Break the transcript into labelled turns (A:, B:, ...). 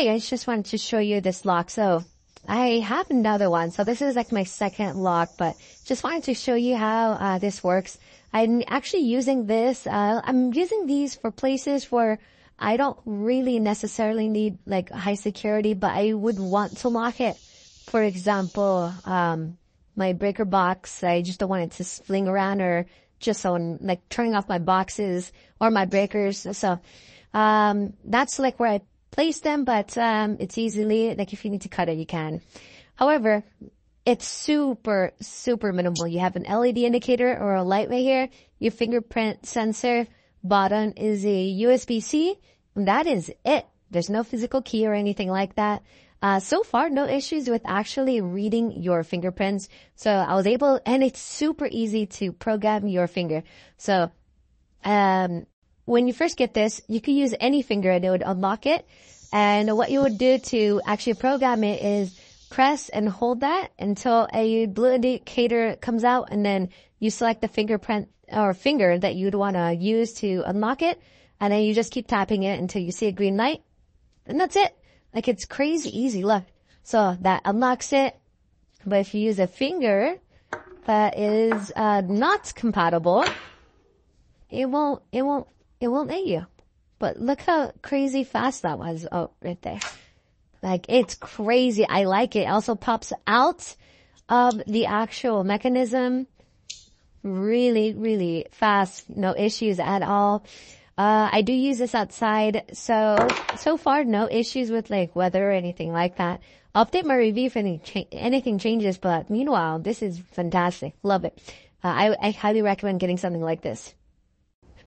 A: Hey guys, just wanted to show you this lock. So I have another one. So this is like my second lock, but just wanted to show you how this works. I'm actually using this. I'm using these for places where I don't really necessarily need like high security, but I would want to lock it. For example, my breaker box, I just don't want it to fling around, or just so like turning off my boxes or my breakers. So that's like where I place them, but it's easily, like if you need to cut it, you can. However, it's super minimal. You have an LED indicator or a light right here. Your fingerprint sensor button is a USB-C. And that is it. There's no physical key or anything like that. So far, no issues with actually reading your fingerprints. So I was able, and it's super easy to program your finger. So, when you first get this, you could use any finger and it would unlock it. And what you would do to actually program it is press and hold that until a blue indicator comes out, and then you select the fingerprint or finger that you'd want to use to unlock it. And then you just keep tapping it until you see a green light. And that's it. Like, it's crazy easy. Look. So that unlocks it. But if you use a finger that is not compatible, it won't let you. But look how crazy fast that was. Oh, right there. Like, it's crazy. I like it. It also pops out of the actual mechanism. Really fast. No issues at all. I do use this outside. So far, no issues with like weather or anything like that. I'll update my review if anything changes, but meanwhile, this is fantastic. Love it. I highly recommend getting something like this.